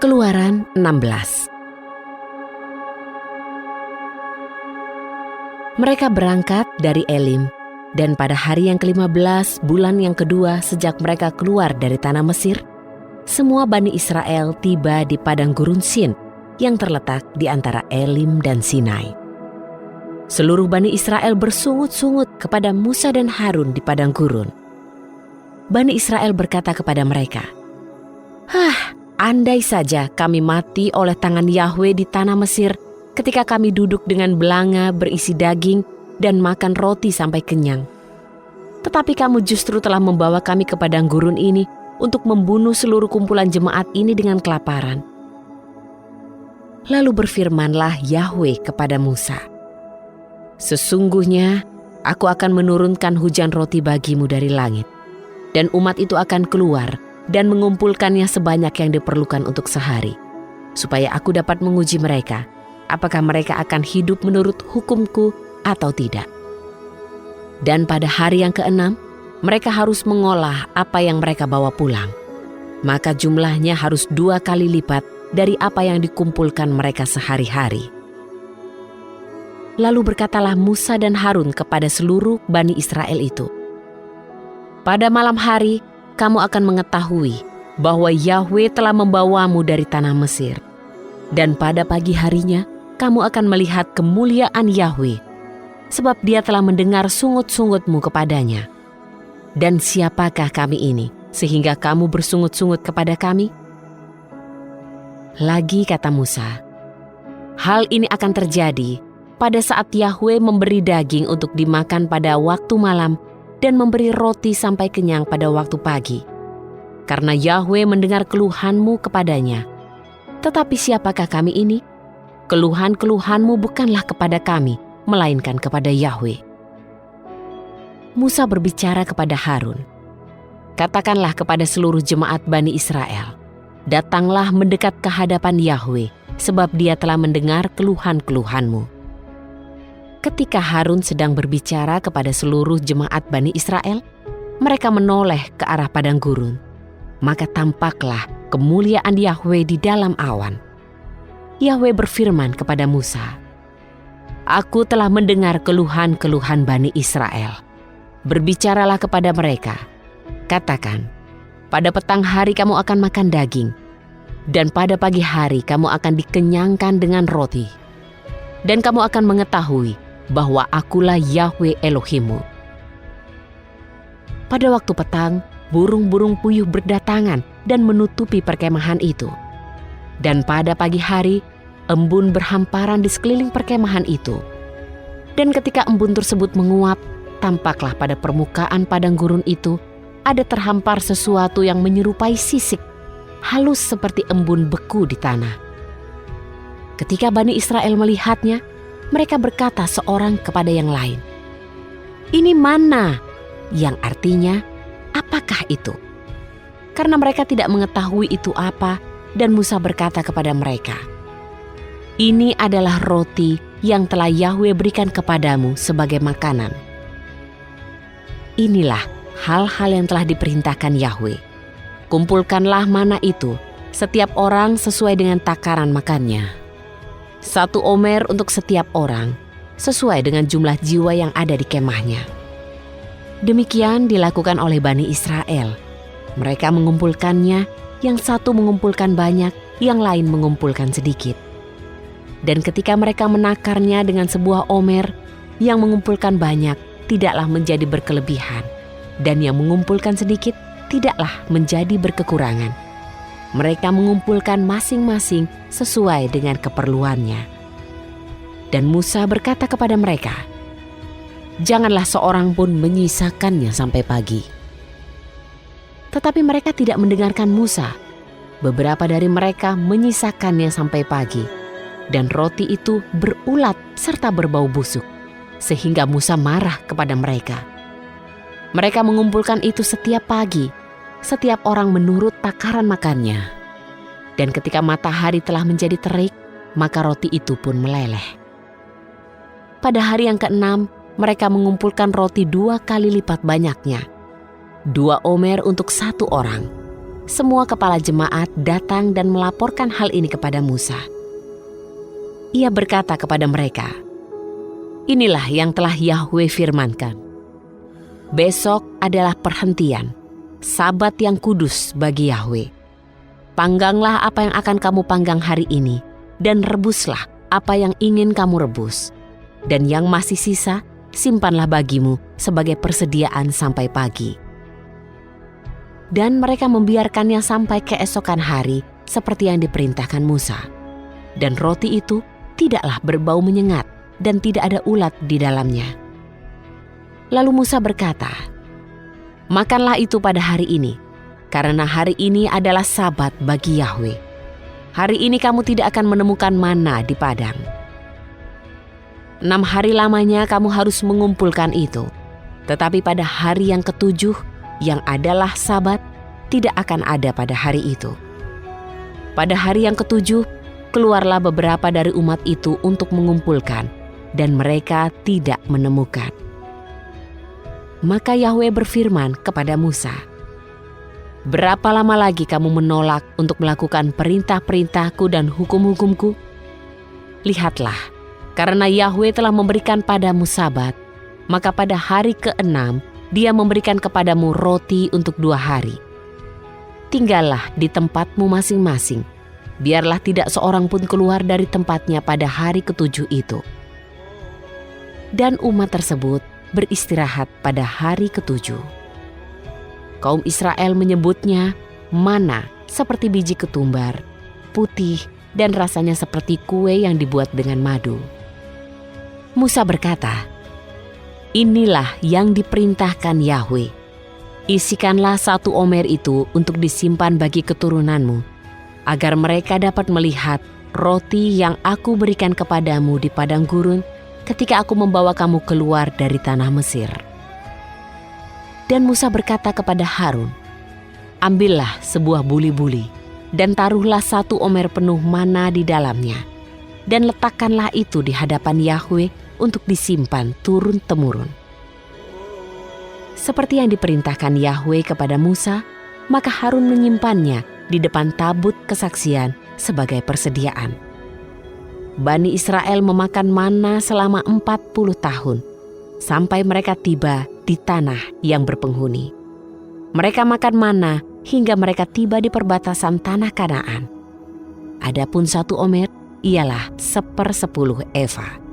Keluaran 16. Mereka berangkat dari Elim, dan pada hari yang ke-15 bulan yang kedua sejak mereka keluar dari tanah Mesir, semua Bani Israel tiba di padang gurun Sin yang terletak di antara Elim dan Sinai. Seluruh Bani Israel bersungut-sungut kepada Musa dan Harun di padang gurun. Bani Israel berkata kepada mereka, andai saja kami mati oleh tangan Yahwe di tanah Mesir ketika kami duduk dengan belanga berisi daging dan makan roti sampai kenyang. Tetapi kamu justru telah membawa kami ke padang gurun ini untuk membunuh seluruh kumpulan jemaat ini dengan kelaparan. Lalu berfirmanlah Yahwe kepada Musa, sesungguhnya aku akan menurunkan hujan roti bagimu dari langit, dan umat itu akan keluar dan mengumpulkannya sebanyak yang diperlukan untuk sehari, supaya aku dapat menguji mereka, apakah mereka akan hidup menurut hukumku atau tidak. Dan pada hari yang ke-6, mereka harus mengolah apa yang mereka bawa pulang. Maka jumlahnya harus 2 kali lipat dari apa yang dikumpulkan mereka sehari-hari. Lalu berkatalah Musa dan Harun kepada seluruh Bani Israel itu, pada malam hari, kamu akan mengetahui bahwa Yahwe telah membawamu dari tanah Mesir. Dan pada pagi harinya, kamu akan melihat kemuliaan Yahwe, sebab dia telah mendengar sungut-sungutmu kepadanya. Dan siapakah kami ini, sehingga kamu bersungut-sungut kepada kami? Lagi kata Musa, hal ini akan terjadi pada saat Yahwe memberi daging untuk dimakan pada waktu malam, dan memberi roti sampai kenyang pada waktu pagi. Karena Yahwe mendengar keluhanmu kepadanya. Tetapi siapakah kami ini? Keluhan-keluhanmu bukanlah kepada kami, melainkan kepada Yahwe. Musa berbicara kepada Harun, katakanlah kepada seluruh jemaat Bani Israel, datanglah mendekat ke hadapan Yahwe, sebab dia telah mendengar keluhan-keluhanmu. Ketika Harun sedang berbicara kepada seluruh jemaat Bani Israel, mereka menoleh ke arah padang gurun. Maka tampaklah kemuliaan Yahwe di dalam awan. Yahwe berfirman kepada Musa, aku telah mendengar keluhan-keluhan Bani Israel. Berbicaralah kepada mereka. Katakan, pada petang hari kamu akan makan daging, dan pada pagi hari kamu akan dikenyangkan dengan roti. Dan kamu akan mengetahui bahwa akulah Yahwe Elohimmu. Pada waktu petang, burung-burung puyuh berdatangan dan menutupi perkemahan itu. Dan pada pagi hari, embun berhamparan di sekeliling perkemahan itu. Dan ketika embun tersebut menguap, tampaklah pada permukaan padang gurun itu ada terhampar sesuatu yang menyerupai sisik, halus seperti embun beku di tanah. Ketika Bani Israel melihatnya, mereka berkata seorang kepada yang lain, ini mana? Yang artinya, apakah itu? Karena mereka tidak mengetahui itu apa, dan Musa berkata kepada mereka, ini adalah roti yang telah Yahwe berikan kepadamu sebagai makanan. Inilah hal-hal yang telah diperintahkan Yahwe. Kumpulkanlah mana itu, setiap orang sesuai dengan takaran makannya. 1 omer untuk setiap orang, sesuai dengan jumlah jiwa yang ada di kemahnya. Demikian dilakukan oleh Bani Israel. Mereka mengumpulkannya, yang satu mengumpulkan banyak, yang lain mengumpulkan sedikit. Dan ketika mereka menakarnya dengan sebuah omer, yang mengumpulkan banyak tidaklah menjadi berkelebihan, dan yang mengumpulkan sedikit tidaklah menjadi berkekurangan. Mereka mengumpulkan masing-masing sesuai dengan keperluannya. Dan Musa berkata kepada mereka, janganlah seorang pun menyisakannya sampai pagi. Tetapi mereka tidak mendengarkan Musa. Beberapa dari mereka menyisakannya sampai pagi. Dan roti itu berulat serta berbau busuk, sehingga Musa marah kepada mereka. Mereka mengumpulkan itu setiap pagi, setiap orang menurut takaran makannya. Dan ketika matahari telah menjadi terik, maka roti itu pun meleleh. Pada hari yang ke-6, mereka mengumpulkan roti 2 kali lipat banyaknya, 2 omer untuk 1 orang. semua kepala jemaat datang dan melaporkan hal ini kepada Musa. Ia berkata kepada mereka, "Inilah yang telah Yahwe firmankan. Besok adalah perhentian, Sabat yang kudus bagi Yahwe. Pangganglah apa yang akan kamu panggang hari ini, dan rebuslah apa yang ingin kamu rebus. Dan yang masih sisa, simpanlah bagimu sebagai persediaan sampai pagi." Dan mereka membiarkannya sampai keesokan hari seperti yang diperintahkan Musa. Dan roti itu tidaklah berbau menyengat dan tidak ada ulat di dalamnya. Lalu Musa berkata, "Makanlah itu pada hari ini, karena hari ini adalah Sabat bagi Yahwe. Hari ini kamu tidak akan menemukan mana di padang. 6 hari lamanya kamu harus mengumpulkan itu, tetapi pada hari yang ke-7 yang adalah Sabat, tidak akan ada pada hari itu. Pada hari yang ke-7, keluarlah beberapa dari umat itu untuk mengumpulkan, dan mereka tidak menemukan." Maka Yahwe berfirman kepada Musa, "Berapa lama lagi kamu menolak untuk melakukan perintah-perintahku dan hukum-hukumku? Lihatlah, karena Yahwe telah memberikan padamu Sabat, maka pada hari ke-6 Dia memberikan kepadamu roti untuk 2 hari. Tinggallah di tempatmu masing-masing. Biarlah tidak seorang pun keluar dari tempatnya pada hari ke-7 itu." Dan umat tersebut beristirahat pada hari ke-7. Kaum Israel menyebutnya mana seperti biji ketumbar, putih dan rasanya seperti kue yang dibuat dengan madu. Musa berkata, "Inilah yang diperintahkan Yahwe. Isikanlah 1 omer itu untuk disimpan bagi keturunanmu, agar mereka dapat melihat roti yang aku berikan kepadamu di padang gurun ketika aku membawa kamu keluar dari tanah Mesir." Dan Musa berkata kepada Harun, "Ambillah sebuah buli-buli dan taruhlah 1 omer penuh mana di dalamnya, dan letakkanlah itu di hadapan Yahwe untuk disimpan turun-temurun." Seperti yang diperintahkan Yahwe kepada Musa, maka Harun menyimpannya di depan tabut kesaksian sebagai persediaan. Bani Israel memakan mana selama 40 tahun, sampai mereka tiba di tanah yang berpenghuni. Mereka makan mana hingga mereka tiba di perbatasan tanah Kanaan. Adapun 1 omer ialah 1/10 eva.